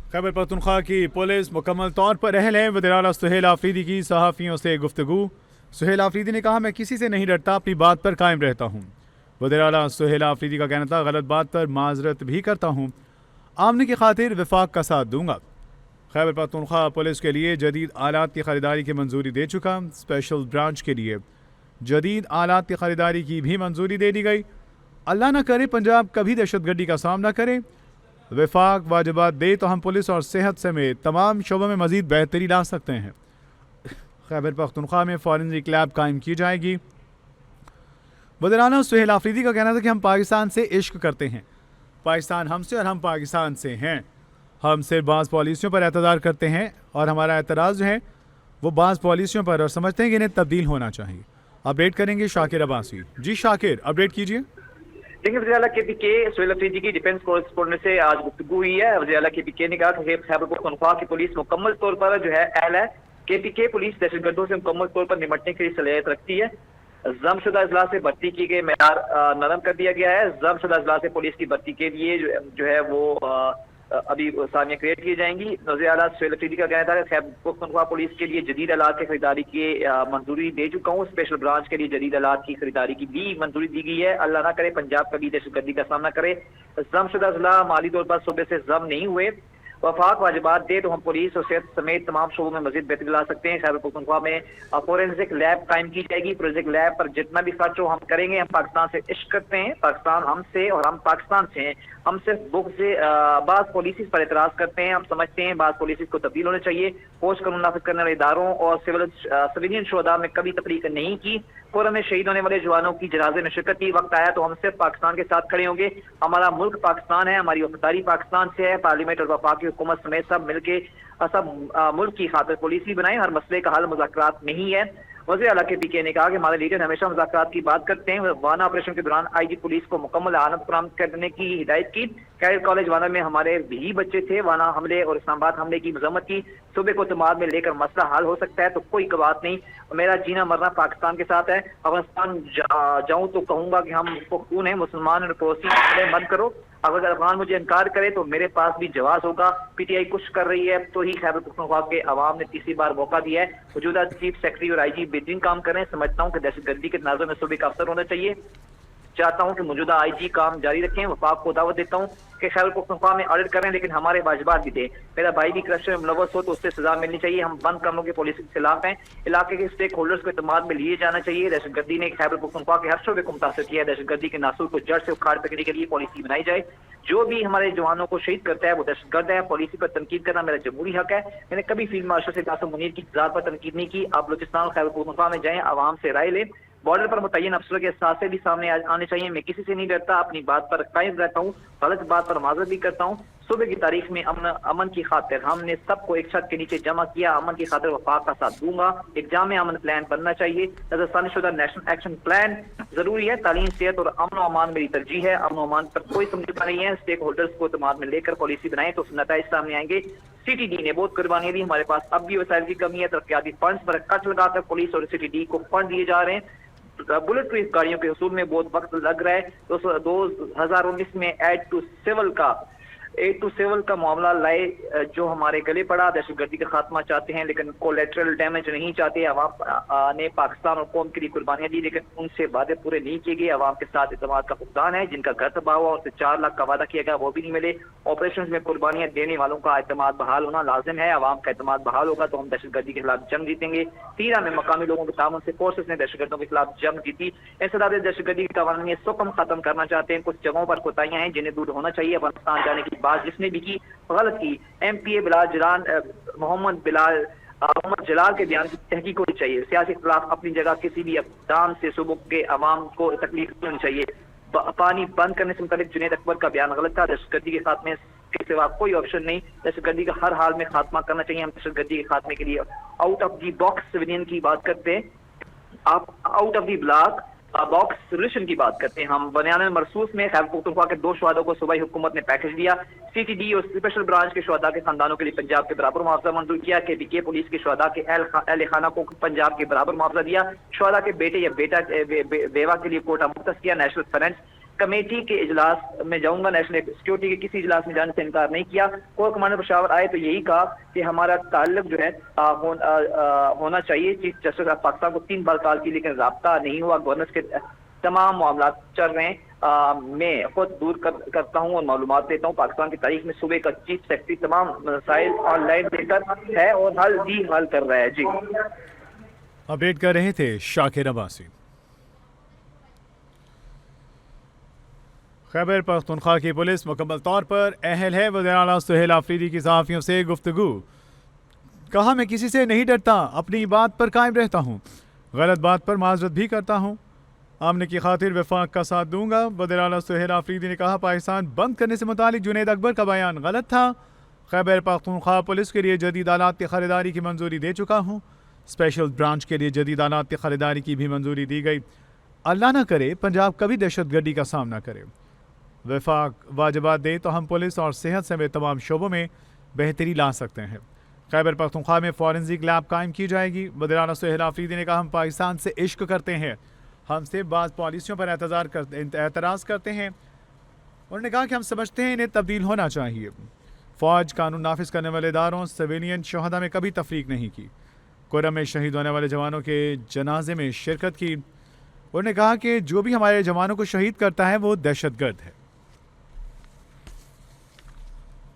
खैबर पख्तूनख्वा की पुलिस मुकम्मल तौर पर अहल है। वज़ीर-ए-आला सुहेल आफरीदी की सहाफ़ियों से गुफ्तगू। सुहेल आफरीदी ने कहा, मैं किसी से नहीं डरता, अपनी बात पर कायम रहता हूँ। वज़ीर-ए-आला सुहेल आफरीदी का कहना था, गलत बात पर माजरत भी करता हूँ, आमने की खातिर वफाक का साथ दूंगा। खैबर पख्तूनख्वा पुलिस के लिए जदीद आलात की खरीदारी की मंजूरी दे चुका। स्पेशल ब्रांच के लिए जदीद आलात की खरीदारी की भी मंजूरी दे दी गई। अल्लाह न करे पंजाब कभी दहशतगर्दी का सामना करे। वफाक वाजिबात दे तो हम पुलिस और सेहत समेत तमाम शोबों में मजीद बेहतरी ला सकते हैं। खैबर पख्तूनख्वा में फॉरेंसिक लैब कायम की जाएगी। वज़ीर-ए-आला सुहेल आफरीदी का कहना था कि हम पाकिस्तान से इश्क करते हैं, पाकिस्तान हमसे और हम पाकिस्तान से हैं। हम सिर्फ बाज़ पॉलिसियों पर एतदार करते हैं और हमारा एतराज़ जो है वो बाज़ पॉलिसियों पर, और समझते हैं कि इन्हें तब्दील होना चाहिए। अपडेट करेंगे शाकिर अब्बासी। जी शाकिर, अपडेट कीजिए। देखिए, वज़ीर-ए-आला के.पी.के सुहेल आफरीदी की डिफेंस कोरेस्पोंडेंट से आज गुफ्तगू हुई है। वज़ीर-ए-आला के.पी.के ने कहा कि खैबर पख्तूनख्वा की पुलिस मुकम्मल तौर पर जो है अहल है। के.पी.के पुलिस दहशतगर्दों से मुकम्मल तौर पर निपटने की सलाहियत रखती है। जमशुदा अजला से भर्ती की गई मैयार नरम कर दिया गया है। जमशुदा अजला से पुलिस की भर्ती के लिए जो है वो अभी सामियां क्रिएट की जाएंगी। वज़ीर-ए-आला सुहेल आफरीदी का कहना था कि खैबर पख्तूनख्वा पुलिस के लिए जदीद आलात की खरीदारी की मंजूरी दे चुका हूँ। स्पेशल ब्रांच के लिए जदीद आलात की खरीदारी की भी मंजूरी दी गई है। अल्लाह ना करे पंजाब कभी दहशतगर्दी का सामना करे। जमशुदा अजला माली तौर पर सूबे से जम नहीं हुए। वफाक वाजिबात दे तो हम पुलिस और सेहत समेत तमाम शोबों में मजीद बेहतरी ला सकते हैं। खैबर पख्तूनख्वा में फोरेंसिक लैब कायम की जाएगी। फोरेंसिक लैब पर जितना भी खर्च हो हम करेंगे। हम पाकिस्तान से इश्क करते हैं, पाकिस्तान हमसे और हम पाकिस्तान से हैं। हम सिर्फ बुक से बाज़ पॉलिसीज पर एतराज़ करते हैं। हम समझते हैं बाज़ पॉलिसीज को तब्दील होने चाहिए। फौज कानून नाफिज करने वाले इदारों और सिविलियन शुहदा में कभी तफरीक नहीं की। फोरम में शहीद होने वाले जवानों की जनाजे में शिरकत की। वक्त आया तो हम सिर्फ पाकिस्तान के साथ खड़े होंगे। हमारा मुल्क पाकिस्तान है, हमारी वफादारी पाकिस्तान से है। पार्लियामेंट और वफाकी हुकूमत समेत सब मिलके सब मुल्क की खातिर पॉलिसी बनाए। हर मसले का हल मुज़ाकरात नहीं है। वज़ीर-ए-आला के.पी.के ने कहा कि हमारे लीडर हमेशा मुज़ाकरात की बात करते हैं। वाना ऑपरेशन के दौरान आई.जी पुलिस को मुकम्मल आनत फराहम करने की हिदायत की। कैडेट कॉलेज वाना में हमारे भी बच्चे थे। वाना हमले और इस्लामाबाद हमले की मजम्मत की। सूबे को तमाद में लेकर मसला हल हो सकता है तो कोई बात नहीं। मेरा जीना मरना पाकिस्तान के साथ है। अफगानिस्तान जाऊं तो कहूंगा कि हम खून है, मुसलमान और पड़ोसी मत करो। अगर अफगान मुझे इनकार करे तो मेरे पास भी जवाब होगा। पीटीआई कुछ कर रही है तो ही खैबर पख्तूनख्वा के अवाम ने तीसरी बार मौका दिया है। मौजूदा चीफ सेक्रेटरी और आई.जी बेहतरीन काम कर रहे हैं। समझता हूँ कि दहशतगर्दी के तनाज़ुर में सूबे का अफसर होना चाहिए। चाहता हूं कि मौजूदा आई.जी काम जारी रखें। वफाक को दावत देता हूं कि खैबर पख्तूनख्वा में ऑडिट करें, लेकिन हमारे वाजिबात भी दें। मेरा भाई भी करप्शन में मुलव्वस हो तो उससे सजा मिलनी चाहिए। हम बंद कामों की पॉलिसी के खिलाफ हैं। इलाके के स्टेक होल्डर्स को इत्मीनान में लिए जाना चाहिए। दहशतगर्दी ने खैबर पख्तूनख्वा के हर शोबे को मुतासर किया है। दहशतगर्दी के नासूर को जड़ से उखाड़ फेंकने के लिए पॉलिसी बनाई जाए। जो भी हमारे जवानों को शहीद करता है वो दहशतगर्द है। पॉलिसी पर तनकीद करना मेरा जमहूरी हक है। मैंने कभी फील्ड मार्शल से कासिम मुनीर की जात पर तनकीद नहीं की। आप बलूचिस्तान और खैबर पख्तूनख्वा में जाएं, आवाम से राय लें। बॉर्डर पर मुतय्यन अफसरों के साथ से भी सामने आने चाहिए। मैं किसी से नहीं डरता, अपनी बात पर कायम रहता हूँ, गलत बात पर माजरत भी करता हूँ। सुबह की तारीख में अमन की खातिर हमने सबको एक छत के नीचे जमा किया। अमन की खातिर वफाक का साथ दूंगा। एक जामे अमन प्लान बनना चाहिए। नजरसानी शुदा नेशनल एक्शन प्लान जरूरी है। तालीम, सेहत और अमन अमान मेरी तरजीह है। अमन अमान पर कोई समझौता नहीं है। स्टेक होल्डर्स को इत्मीनान में लेकर पॉलिसी बनाएं तो नताइज सामने आएंगे। सीटीडी ने बहुत कुर्बानियां दी। हमारे पास अब भी वसाइल की कमी है। तरक्याती फंड पर कट लगाकर पुलिस और सीटीडी को फंड दिए जा रहे हैं। बुलेट प्रूफ गाड़ियों के हसूल में बहुत वक्त लग रहा है। 2019 में एड टू सिविल का मामला लाए जो हमारे गले पड़ा। दहशतगर्दी का खात्मा चाहते हैं लेकिन कोलेटरल डैमेज नहीं चाहते। अवाम ने पाकिस्तान और कौम के लिए कुर्बानियां दी लेकिन उनसे वादे पूरे नहीं किए गए। अवाम के साथ इत्मीनान का फुकदान है। जिनका घर तबाह हुआ और 4 लाख का वादा किया गया वो भी नहीं मिले। ऑपरेशन में कुर्बानियां देने वालों का एतमाद बहाल होना लाजिम है। अवाम का एतमाद बहाल होगा तो हम दहशतगर्दी के खिलाफ जंग जीतेंगे। तीरा में मकामी लोगों के ताउन से फोर्सेस ने दहशतगर्दों के खिलाफ जंग जीती। इंसदाद दहशतगर्दी के कवानीन सुकम खत्म करना चाहते हैं। कुछ जगहों पर कोताहियां हैं जिन्हें दूर होना चाहिए। अफगानिस्तान जाने की बात जिसने भी की गलत की। MPA मोहम्मद जलाल के बयान की तहकीक होनी चाहिए। सियासी इख्तिलाफ अपनी जगह, किसी भी इक़दाम से सूबों के अवाम को तकलीफ नहीं होनी चाहिए। पानी बंद करने से मुतालिक जुनैद अकबर का बयान गलत था। दहशतगर्दी के खात्मे के सिवा कोई ऑप्शन नहीं। दहशतगर्दी का हर हाल में खात्मा करना चाहिए। हम दहशतगर्दी के खात्मे के लिए out of the box civilian की बात करते हैं। आप out of the block box solution की बात करते हैं। हम बयान मरसूस में खैबर पख्तूनख्वा के 2 शुहदा को सूबाई हुकूमत ने पैकेज दिया। सीटीडी और स्पेशल ब्रांच के शुहदा के खानदानों के लिए पंजाब के बराबर मुआवजा मंजूर किया। के पुलिस के शुहदा के अहल खाना को पंजाब के बराबर मुआवजा दिया। शुहदा के बेटे या बेवा के लिए कोटा मुख्तस किया। नेशनल फाइनेंस कमेटी के इजलास में जाऊंगा। नेशनल सिक्योरिटी के किसी इजलास में जाने से इनकार नहीं किया। कोर कमांडर पेशावर आए तो यही कहा कि हमारा ताल्लुक जो है होना चाहिए चीफ जस्टिस ऑफ पाकिस्तान को 3 बार कॉल की, लेकिन रब्ता नहीं हुआ। गवर्नर्स के तमाम मामला चल रहे हैं। मैं खुद दूर करता हूँ और मालूमात देता हूँ। पाकिस्तान की तारीख में सूबे का चीफ सेक्रेटरी तमाम मसाइल ऑनलाइन देकर है और हल कर रहा है। जी, अपडेट कर रहे थे शाकिर अब्बासी। खैबर पख्तूनख्वा की पुलिस मुकम्मल तौर पर अहल है। वज़ीर आला सुहेल आफरीदी की सहाफ़ियों से गुफ्तगू। कहा, मैं किसी से नहीं डरता, अपनी बात पर कायम रहता हूँ, गलत बात पर माजरत भी करता हूँ, आमने की खातिर वफाक का साथ दूंगा। वज़ीर आला सुहेल आफरीदी ने कहा, पाकिस्तान बंद करने से मुतालिक जुनैद अकबर का बयान गलत था। खैबर पख्तूनख्वा पुलिस के लिए जदीद आलात की खरीदारी की मंजूरी दे चुका हूँ। स्पेशल ब्रांच के लिए जदीद आलात की खरीदारी की भी मंजूरी दी गई। अल्लाह न करे पंजाब कभी दहशतगर्दी का सामना करे। वफाक वाजिबात दे तो हम पुलिस और सेहत समेत तमाम शोबों में बेहतरी ला सकते हैं। खैबर पख्तूनख्वा में फॉरेंसिक लैब कायम की जाएगी। वज़ीर आला सुहेल आफरीदी ने कहा, हम पाकिस्तान से इश्क करते हैं, हमसे बाज़ पॉलिसियों पर एतराज़ करते हैं। उन्होंने कहा कि हम समझते हैं इन्हें तब्दील होना चाहिए। फ़ौज कानून नाफिज करने वाले इदारों सिविलियन शहदा में कभी तफरीक नहीं की। कोरम में शहीद होने वाले जवानों के जनाजे में शिरकत की। उन्होंने कहा कि जो भी हमारे जवानों को शहीद करता है वो दहशतगर्द है।